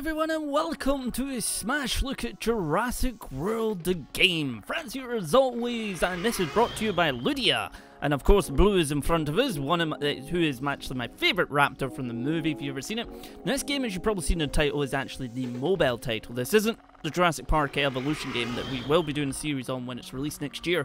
everyone and welcome to a smash look at Jurassic World The Game. Franz here as always, and this is brought to you by Ludia. And of course Blue is in front of us, who is actually my favourite Raptor from the movie if you've ever seen it. Now, this game, as you've probably seen in the title, is actually the mobile title. This isn't the Jurassic Park Evolution game that we will be doing a series on when it's released next year.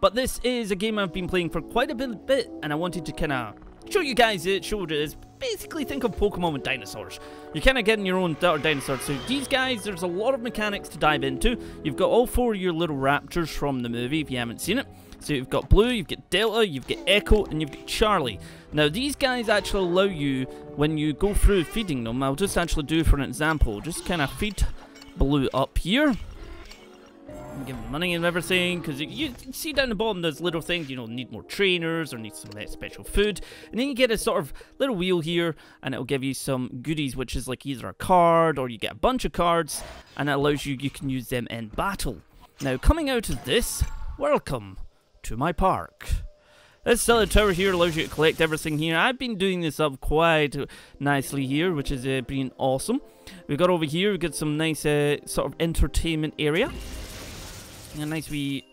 But this is a game I've been playing for quite a bit, and I wanted to kind of show you guys it, show what it is. Basically, think of Pokemon with dinosaurs. You're kind of getting your own dinosaurs. So these guys, there's a lot of mechanics to dive into. You've got all four of your little raptors from the movie, if you haven't seen it. So you've got Blue, you've got Delta, you've got Echo, and you've got Charlie. Now, these guys actually allow you, when you go through feeding them, I'll just actually do for an example. Just kind of feed Blue up here. Give them money and everything, because you see down the bottom there's little things, you know, need more trainers or need some special food, and then you get a sort of little wheel here and it'll give you some goodies, which is like either a card or you get a bunch of cards, and it allows you can use them in battle. Now, coming out of this, welcome to my park. This cellar tower here allows you to collect everything here. I've been doing this up quite nicely here, which has been awesome. We've got over here, we've got some nice sort of entertainment area. A nice wee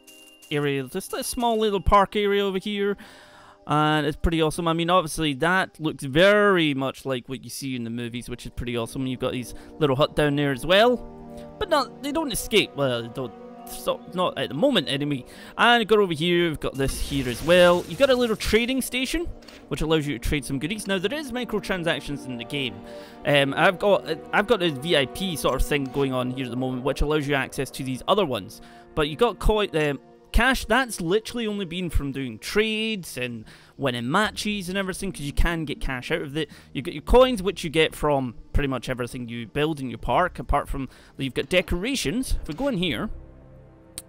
area, just a small little park area over here, and it's pretty awesome. I mean, obviously that looks very much like what you see in the movies, which is pretty awesome. You've got these little hut down there as well, but they don't escape. Well, they don't. So, not at the moment anyway. And you've got over here, we've got this here as well. You've got a little trading station, which allows you to trade some goodies. Now, there is microtransactions in the game. I've got a VIP sort of thing going on here at the moment, which allows you access to these other ones. But you got cash. That's literally only been from doing trades and winning matches and everything, because you can get cash out of it. You get your coins, which you get from pretty much everything you build in your park. Apart from, you've got decorations. If we go in here,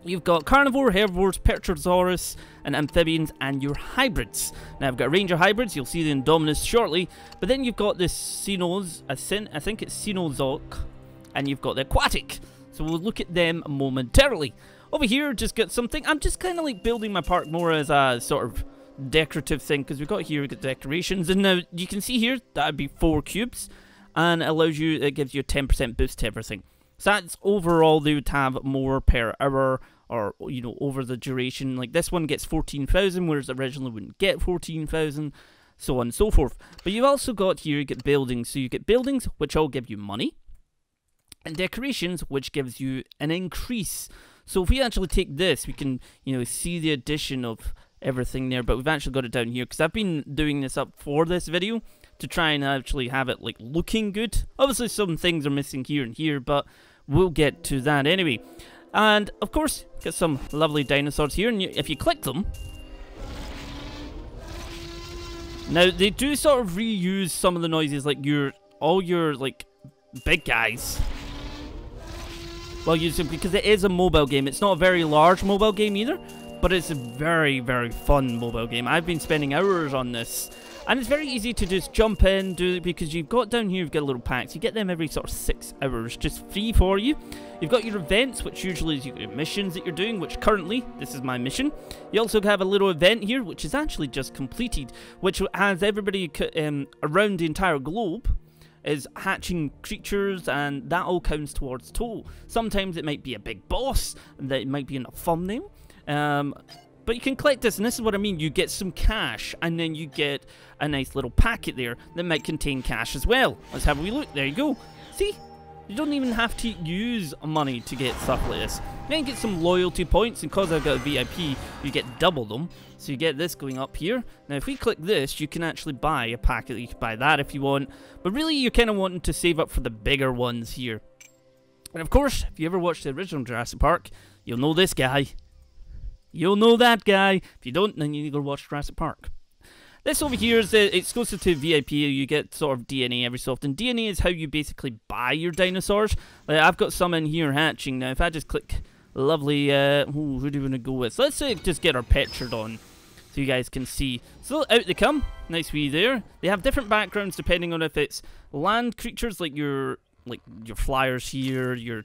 you've got carnivore, herbivores, Perchosaurus, and amphibians, and your hybrids. Now, I've got a range of hybrids. You'll see the Indominus shortly. But then you've got this I think it's Cenozoic, and you've got the aquatic. So we'll look at them momentarily. Over here, just got something. I'm just kind of like building my park more as a sort of decorative thing, because we've got decorations. And now you can see here, that would be 4 cubes. And it gives you a 10% boost to everything. So that's overall, they would have more per hour, or, you know, over the duration. Like this one gets 14,000, whereas originally wouldn't get 14,000, so on and so forth. But you've also got here, you get buildings. So you get buildings, which all give you money, and decorations, which gives you an increase. So if we actually take this, we can, you know, see the addition of everything there. But we've actually got it down here, because I've been doing this up for this video to try and actually have it like looking good. Obviously, some things are missing here and here, but we'll get to that anyway. And of course, got some lovely dinosaurs here, and if you click them, now they do sort of reuse some of the noises, like all your like big guys. Well, because it is a mobile game. It's not a very large mobile game either, but it's a very, very fun mobile game. I've been spending hours on this. And it's very easy to just jump in, do it, because you've got down here, you've got little packs. You get them every sort of 6 hours, just free for you. You've got your events, which usually is your missions that you're doing, which currently, this is my mission. You also have a little event here, which is actually just completed, which has everybody around the entire globe is hatching creatures, and that all counts towards total. Sometimes it might be a big boss, and that it might be in a thumbnail. But you can collect this, and this is what I mean. You get some cash, and then you get a nice little packet there that might contain cash as well. Let's have a wee look. There you go. See? You don't even have to use money to get stuff like this. Then get some loyalty points, and because I've got a VIP, you get double them. So you get this going up here. Now, if we click this, you can actually buy a packet. You can buy that if you want. But really, you're kind of wanting to save up for the bigger ones here. And of course, if you ever watched the original Jurassic Park, you'll know this guy. You'll know that guy. If you don't, then you need to go watch Jurassic Park. This over here is exclusive to VIP. You get sort of DNA every so often. DNA is how you basically buy your dinosaurs. I've got some in here hatching. Now, if I just click lovely, who do we want to go with? So let's say just get our Petrodon, so you guys can see. So out they come. Nice wee there. They have different backgrounds depending on if it's land creatures, like your flyers here, your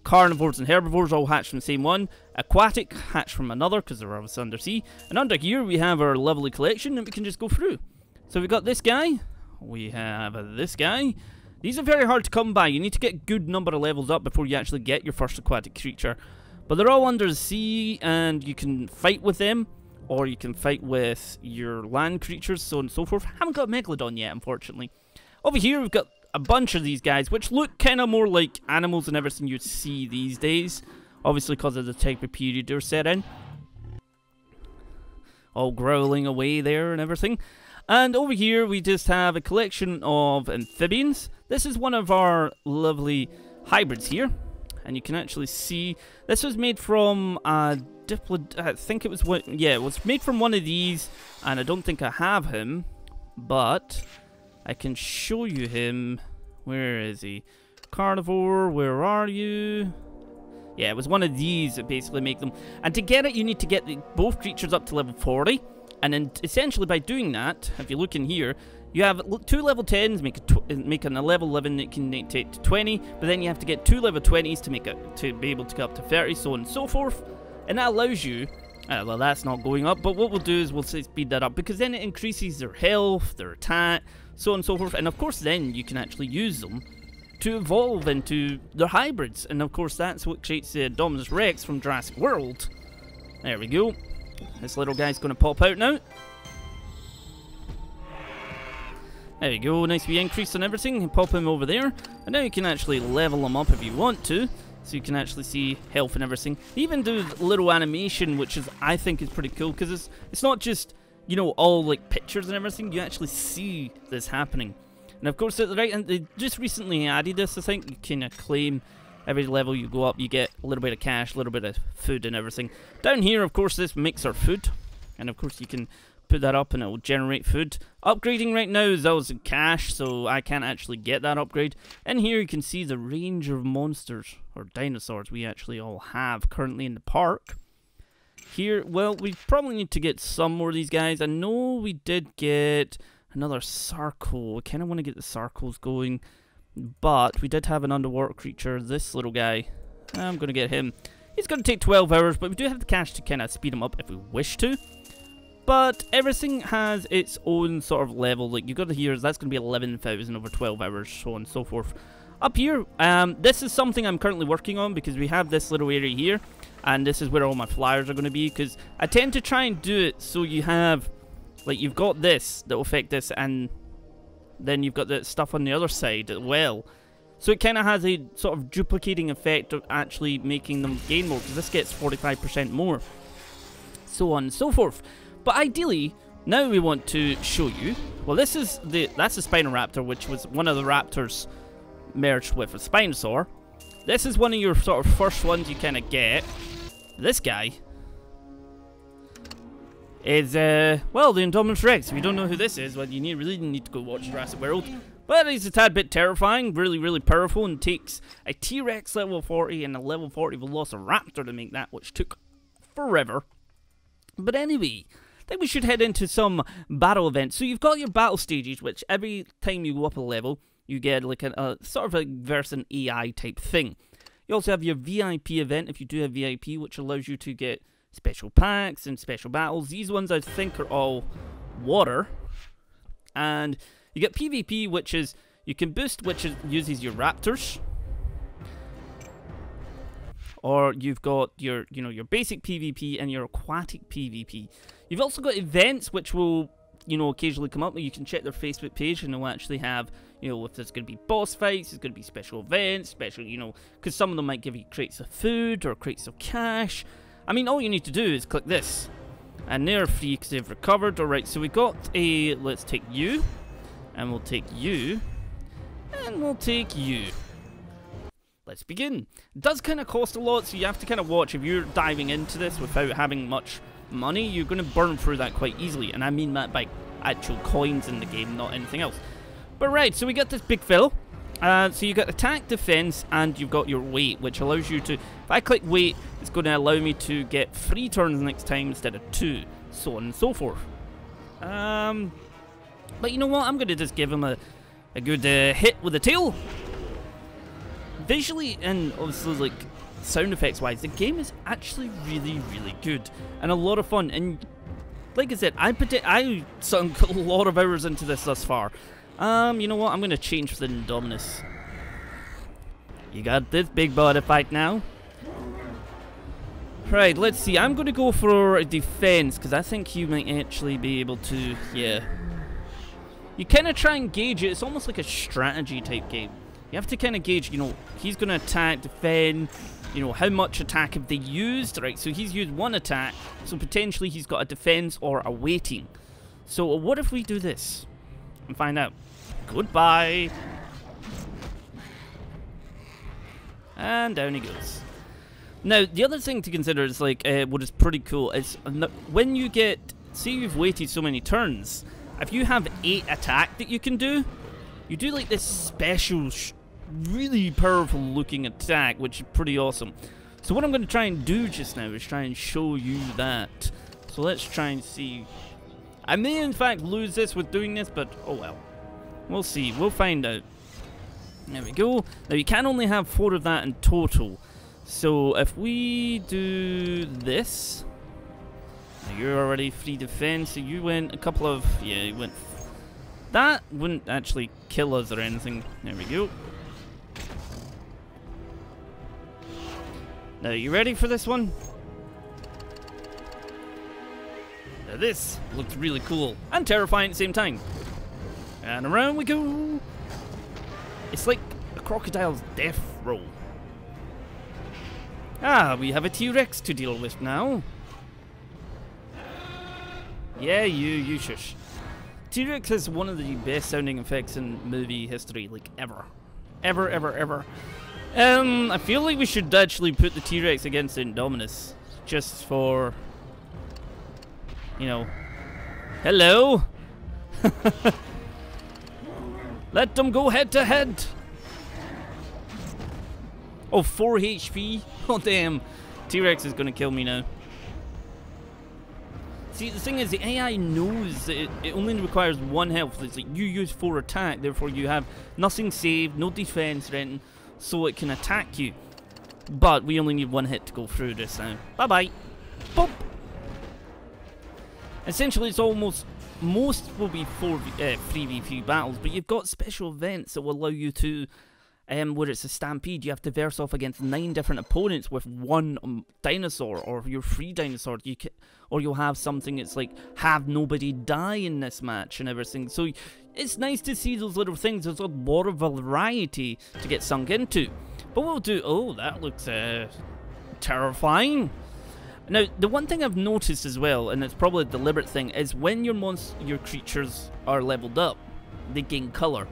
carnivores and herbivores all hatch from the same one. Aquatic hatch from another, because they're obviously undersea. And under here we have our lovely collection that we can just go through. So we've got this guy. We have this guy. These are very hard to come by. You need to get a good number of levels up before you actually get your first aquatic creature. But they're all under the sea, and you can fight with them, or you can fight with your land creatures, so on and so forth. Haven't got a Megalodon yet, unfortunately. Over here, we've got a bunch of these guys, which look kind of more like animals than everything you'd see these days. Obviously, because of the type of period they're set in. All growling away there and everything. And over here, we just have a collection of amphibians. This is one of our lovely hybrids here. And you can actually see, this was made from I think it was one, yeah, it was made from one of these, and I don't think I have him, but I can show you him. Where is he? Carnivore, where are you? Yeah, it was one of these that basically make them. And to get it, you need to get both creatures up to level 40, and then essentially by doing that, if you look in here, you have 2 level 10s, make a level 11 that can take to 20, but then you have to get 2 level 20s to be able to go up to 30, so on and so forth. And that allows you, well, that's not going up, but what we'll do is we'll speed that up, because then it increases their health, their attack, so on and so forth, and of course then you can actually use them to evolve into their hybrids, and of course that's what creates the Indominus Rex from Jurassic World. There we go. This little guy's going to pop out now. There we go, nice wee increase on everything. You can pop him over there, and now you can actually level him up if you want to, so you can actually see health and everything. They even do a little animation, which is, I think, is pretty cool, because it's not just, you know, all like pictures and everything. You actually see this happening. And of course, and they just recently added this. I think you can claim every level you go up, you get a little bit of cash, a little bit of food and everything. Down here, of course, this makes our food, and of course you can put that up and it will generate food. Upgrading right now is always in cash, so I can't actually get that upgrade. And here you can see the range of monsters, or dinosaurs, we actually all have currently in the park. Here, well, we probably need to get some more of these guys. I know we did get another Sarco. I kind of want to get the Sarcos going, but we did have an underwater creature, this little guy. I'm going to get him. He's going to take 12 hours, but we do have the cash to kind of speed him up if we wish to. But everything has its own sort of level. Like you got to hear, that's going to be 11,000 over 12 hours, so on and so forth. Up here, this is something I'm currently working on, because we have this little area here, and this is where all my flyers are going to be, because I tend to try and do it so you have, like, you've got this that will affect this, and then you've got the stuff on the other side as well. So it kind of has a sort of duplicating effect of actually making them gain more, because this gets 45% more, so on and so forth. But ideally, now we want to show you, well, that's the Spinoraptor, which was one of the raptors merged with a Spinosaur. This is one of your sort of first ones you kind of get. This guy is, well, the Indominus Rex. If you don't know who this is, well, you really need to go watch Jurassic World. But he's a tad bit terrifying, really, really powerful, and takes a T-Rex level 40 and a level 40 Velociraptor to make that, which took forever. But anyway, I think we should head into some battle events. So you've got your battle stages, which every time you go up a level, you get like a sort of a versus AI type thing. You also have your VIP event, if you do have VIP, which allows you to get special packs and special battles. These ones I think are all water. And you get PvP, which is, you can boost, which uses your raptors. Or you've got your, you know, your basic PvP and your aquatic PvP. You've also got events which will, you know, occasionally come up. You can check their Facebook page and they'll actually have, you know, if there's going to be boss fights, there's going to be special events, special, you know, because some of them might give you crates of food or crates of cash. I mean, all you need to do is click this, and they're free because they've recovered. Alright, so we got a, let's take you, and we'll take you, and we'll take you. Let's begin. It does kind of cost a lot, so you have to kind of watch. If you're diving into this without having much money, you're going to burn through that quite easily. And I mean that by actual coins in the game, not anything else. But right, so we got this big fellow. So you got attack, defense, and you've got your weight, which allows you to, if I click weight, it's going to allow me to get 3 turns next time instead of 2, so on and so forth. But you know what, I'm going to just give him a good hit with the tail. Visually and obviously like sound effects wise, the game is actually really, really good and a lot of fun. And like I said, I sunk a lot of hours into this thus far. You know what? I'm gonna change for the Indominus. You got this big boy to fight now. Right, let's see. I'm gonna go for a defense because I think you might actually be able to. Yeah. You kind of try and gauge it. It's almost like a strategy type game. You have to kind of gauge. You know, he's gonna attack, defend. You know, how much attack have they used? Right. So he's used one attack. So potentially he's got a defense or a waiting. So what if we do this and find out? Goodbye. And down he goes. Now, the other thing to consider is, like, what is pretty cool is when you get, say you've waited so many turns, if you have 8 attack that you can do, you do, like, this special, really powerful looking attack, which is pretty awesome. So what I'm going to try and do just now is try and show you that. So let's try and see. I may, in fact, lose this with doing this, but oh well. We'll see. We'll find out. There we go. Now, you can only have 4 of that in total. So if we do this, now you're already free defense, so you went a couple of, yeah, you went, that wouldn't actually kill us or anything. There we go. Now, you ready for this one? Now this looks really cool and terrifying at the same time. And around we go. It's like a crocodile's death roll. Ah, we have a T-Rex to deal with now. Yeah, you shush. T-Rex is one of the best sounding effects in movie history, like ever. Ever. I feel like we should actually put the T-Rex against Indominus. Just for, you know. Hello? Let them go head to head. Oh, 4 HP? Oh, damn. T-Rex is going to kill me now. See, the thing is, the AI knows that it only requires 1 health. It's like, you use 4 attack, therefore you have nothing saved, no defense or anything, so it can attack you. But we only need 1 hit to go through this now. Bye-bye. Boop. Essentially, it's almost... Most will be 3v3 battles, but you've got special events that will allow you to... where it's a stampede, you have to verse off against 9 different opponents with 1 dinosaur, or your 3 dinosaurs. Or you'll have something that's like, have nobody die in this match and everything. So it's nice to see those little things. There's a lot of variety to get sunk into. But we'll do, oh, that looks terrifying. Now, the one thing I've noticed as well, and it's probably a deliberate thing, is when your creatures are leveled up, they gain colour.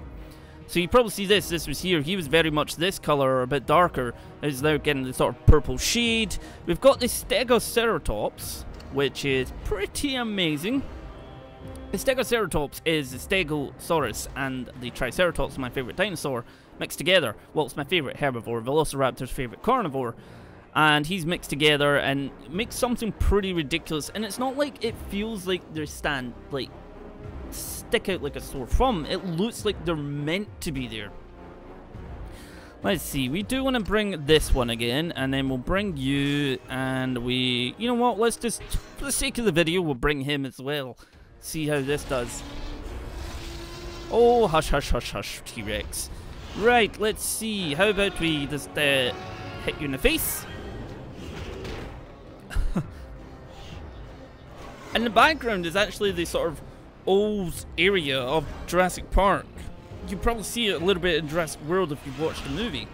So you probably see this was here, he was very much this colour or a bit darker, is now getting the sort of purple shade. We've got the Stegoceratops, which is pretty amazing. The Stegoceratops is the Stegosaurus and the Triceratops, my favourite dinosaur, mixed together. Well, it's my favourite herbivore, Velociraptor's favourite carnivore. And he's mixed together and makes something pretty ridiculous. And it's not like it feels like they're stick out like a sore thumb. It looks like they're meant to be there. Let's see, we do want to bring this one again, and then we'll bring you, and you know what, let's just, for the sake of the video, we'll bring him as well. See how this does. Oh, hush, T-Rex. Right, let's see, how about we just hit you in the face? In the background is actually the sort of old area of Jurassic Park. You probably see it a little bit in Jurassic World if you've watched the movie.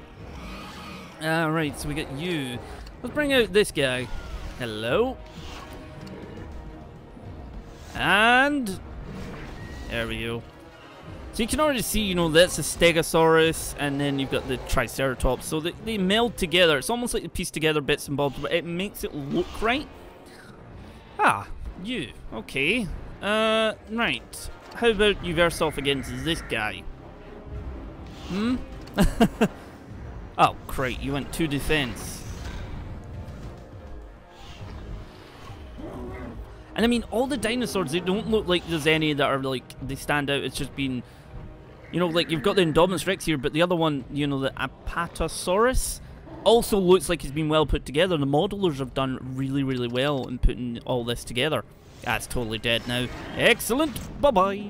Alright, so we got you. Let's bring out this guy. Hello. And there we go. So you can already see, you know, that's a Stegosaurus, and then you've got the Triceratops. So they meld together. It's almost like they piece together bits and bobs, but it makes it look right. Ah, you. Okay. Right. How about you verse off against this guy? Oh, great. You went 2 defense. And I mean, all the dinosaurs, they don't look like there's any that are like, they stand out. It's just been, you know, like you've got the Indominus Rex here, but the other one, you know, the Apatosaurus, also looks like it's been well put together. The modelers have done really, really well in putting all this together. That's totally dead now. Excellent. Bye-bye.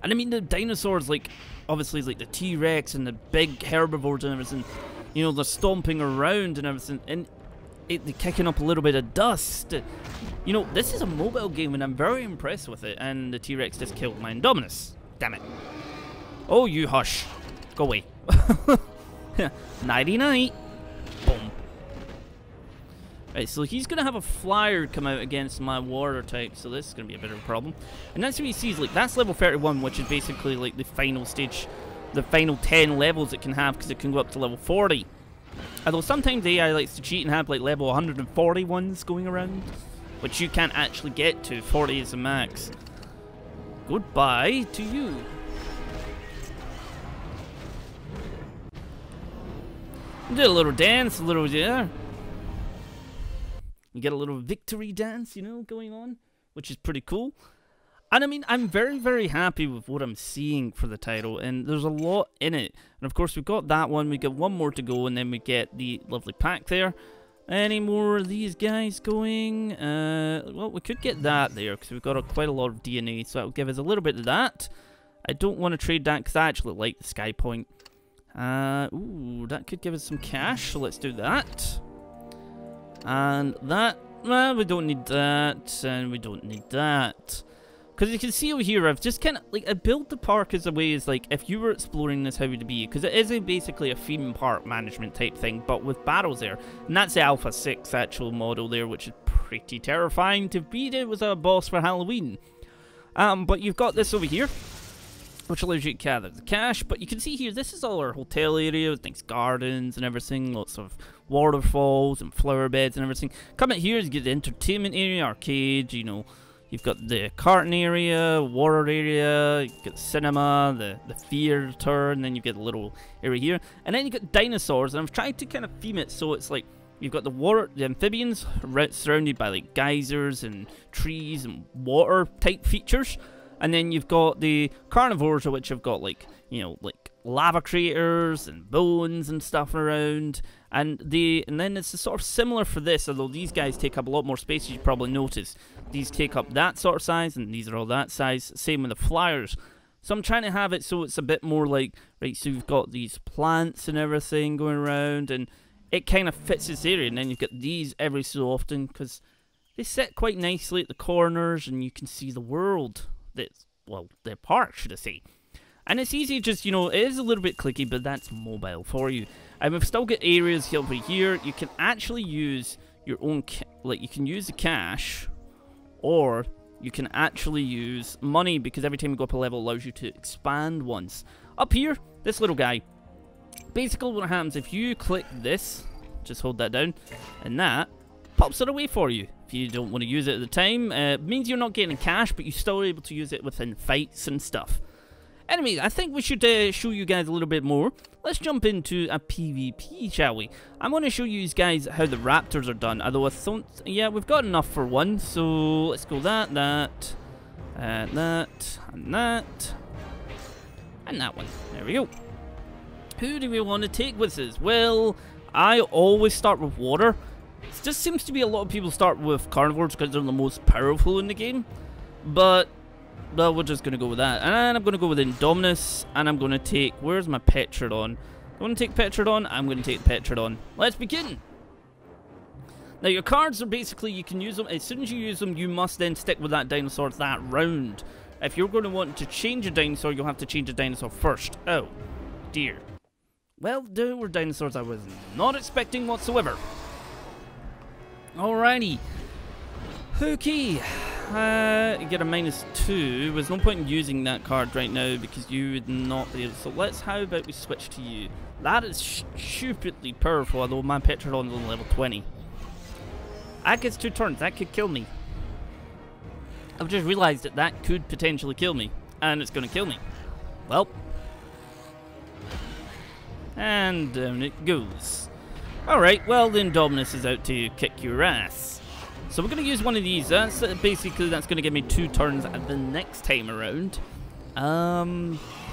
And I mean, the dinosaurs, like, obviously, like the T-Rex and the big herbivores and everything, you know, they're stomping around and everything, and they're kicking up a little bit of dust. You know, this is a mobile game, and I'm very impressed with it. And the T-Rex just killed my Indominus. Damn it. Oh, you hush. Go away. Nighty-night. Boom. Right, so he's going to have a flyer come out against my water type, so this is going to be a bit of a problem. And that's what he sees, like, that's level 31, which is basically, like, the final stage, the final 10 levels it can have, because it can go up to level 40. Although sometimes AI likes to cheat and have, like, level 140 ones going around, which you can't actually get to. 40 is the max. Goodbye to you. Do a little dance, a little, yeah. You get a little victory dance, you know, going on, which is pretty cool. And I mean, I'm very, very happy with what I'm seeing for the title, and there's a lot in it. And of course, we've got that one, we got one more to go, and then we get the lovely pack there. Any more of these guys going? Well, we could get that there, because we've got quite a lot of DNA, so that will give us a little bit of that. I don't want to trade that, because I actually like the Sky Point. Ooh, that could give us some cash, so let's do that. And that, well, we don't need that, and we don't need that. Because you can see over here, I've just kind of, like, I built the park as a way as, like, if you were exploring this, how would it be? Because it is basically a theme park management type thing, but with battles there. And that's the Alpha 6 actual model there, which is pretty terrifying to beat it with a boss for Halloween. But you've got this over here, which allows you to gather the cash. But you can see here, this is all our hotel area with nice gardens and everything, lots of waterfalls and flower beds and everything. Come out here, you get the entertainment area, arcade, you know, you've got the karting area, water area, you've got the cinema, the theater, and then you get a little area here. And then you got dinosaurs, and I've tried to kind of theme it so it's like, you've got the amphibians surrounded by like geysers and trees and water type features. And then you've got the carnivores, which have got, like, you know, like lava craters and bones and stuff around. And then it's sort of similar for this, although these guys take up a lot more space, as you probably noticed. These take up that sort of size, and these are all that size. Same with the flyers. So I'm trying to have it so it's a bit more like, right, so you've got these plants and everything going around, and it kind of fits this area. And then you've got these every so often, because they sit quite nicely at the corners, and you can see the world. Well, the park, should I say. And it's easy, just, you know, it is a little bit clicky, but that's mobile for you. And we've still got areas over here. You can actually use your own, like, you can use the cash, or you can actually use money, because every time you go up a level, it allows you to expand once. Up here, this little guy. Basically, what happens if you click this, just hold that down, and that pops it away for you. If you don't want to use it at the time, it means you're not getting cash, but you're still able to use it within fights and stuff. Anyway, I think we should show you guys a little bit more. Let's jump into a PvP, shall we? I'm going to show you guys how the Raptors are done. Although I don't, yeah, we've got enough for one. So let's go that, and that, and that one. There we go. Who do we want to take with us? Well, I always start with water. It just seems to be a lot of people start with carnivores because they're the most powerful in the game. But well, we're just going to go with that. And I'm going to go with Indominus. And I'm going to take... Where's my Petrodon? I want to take Petrodon. I'm going to take Petrodon. Let's begin. Now, your cards are basically... You can use them. As soon as you use them, you must then stick with that dinosaur that round. If you're going to want to change a dinosaur, you'll have to change a dinosaur first. Oh, dear. Well, there were dinosaurs I was not expecting whatsoever. Alrighty. Okay. You get a -2. There's no point in using that card right now because you would not be able. So how about we switch to you? That is stupidly powerful, although my Petrodon is on level 20. That gets 2 turns. That could kill me. I've just realised that that could potentially kill me. And it's going to kill me. Well. And down it goes. Alright, well, the Indominus is out to kick your ass. So we're going to use one of these. That's basically, that's going to give me 2 turns at the next time around.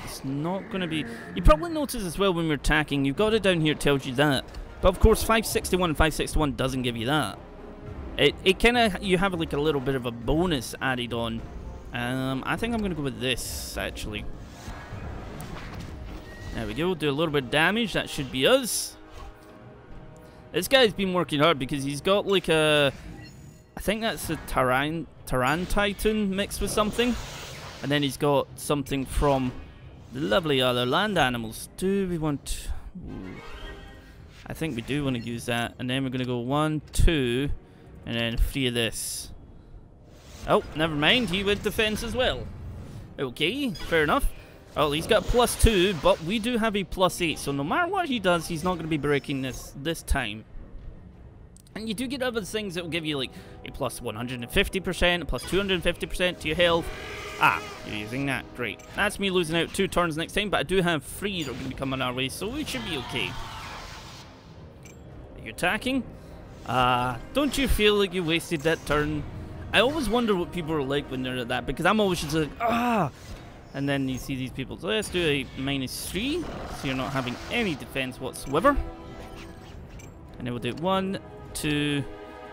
It's not going to be... You probably notice as well when we're attacking, you've got it down here, it tells you that. But of course, 561 and 561 doesn't give you that. It kind of... You have like a little bit of a bonus added on I think I'm gonna go with this, actually. There we go, do a little bit of damage, that should be us. This guy's been working hard because he's got like a... I think that's a Tarantitan mixed with something. And then he's got something from the lovely other land animals. Do we want... Ooh. I think we do want to use that. And then we're going to go 1, 2, and then 3 of this. Oh, never mind, he went defense as well. Okay, fair enough. Oh, he's got +2, but we do have a +8, so no matter what he does, he's not going to be breaking this time. And you do get other things that will give you like a +150%, a +250% to your health. Ah, you're using that, great. That's me losing out 2 turns next time, but I do have 3 that are going to be coming our way, so we should be okay. Are you attacking? Don't you feel like you wasted that turn? I always wonder what people are like when they're at that, because I'm always just like, ah! And then you see these people. So let's do a -3, so you're not having any defense whatsoever. And then we'll do 1, 2,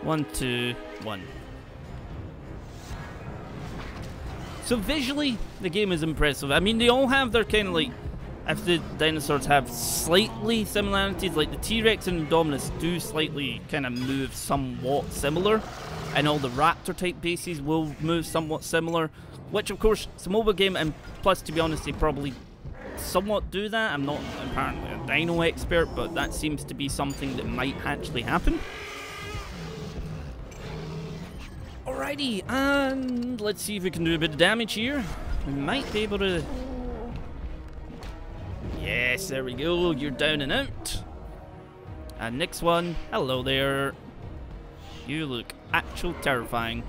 1, 2, 1. So visually, the game is impressive. I mean, they all have their kind of like, if the dinosaurs have slightly similarities, like the T-Rex and Indominus do slightly kind of move somewhat similar. And all the Raptor type bases will move somewhat similar. Which, of course, it's a mobile game, and plus, to be honest, they probably somewhat do that. I'm not apparently a dino expert, but that seems to be something that might actually happen. Alrighty, and let's see if we can do a bit of damage here. We might be able to... Yes, there we go, you're down and out. And next one, hello there. You look actual terrifying.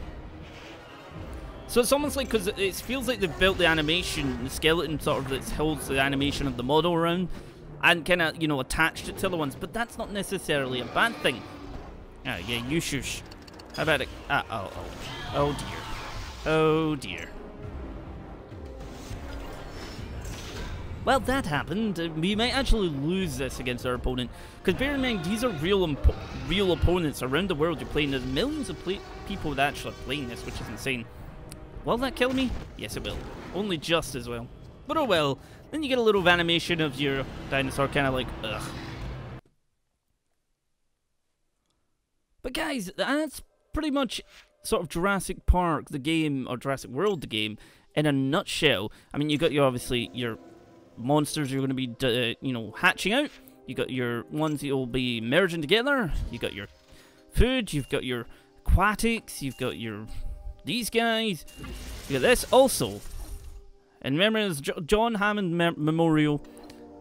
So it's almost like, because it feels like they've built the animation, the skeleton sort of that holds the animation of the model around, and kind of, you know, attached it to other ones, but that's not necessarily a bad thing. Oh yeah, you shush. How about it? Oh dear. Oh dear. Well, that happened. We might actually lose this against our opponent, because bear in mind, these are real opponents around the world you're playing. There's millions of people that actually are playing this, which is insane. Will that kill me? Yes, it will. Only just as well. But oh well. Then you get a little animation of your dinosaur kind of like, ugh. But guys, that's pretty much sort of Jurassic Park, the game, or Jurassic World, the game, in a nutshell. I mean, you got your, obviously, your monsters you're going to be, you know, hatching out. You got your ones that will be merging together. You got your food. You've got your aquatics. You've got your... these guys, you got this also. And remember, this John Hammond Memorial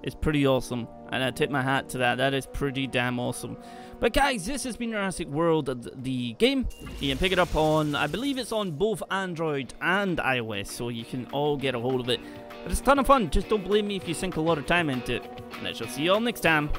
is pretty awesome, and I tip my hat to that. That is pretty damn awesome. But guys, this has been Jurassic World, the game. You can pick it up on, I believe it's on both Android and iOS, so you can all get a hold of it. But it's a ton of fun. Just don't blame me if you sink a lot of time into it. And I shall see you all next time.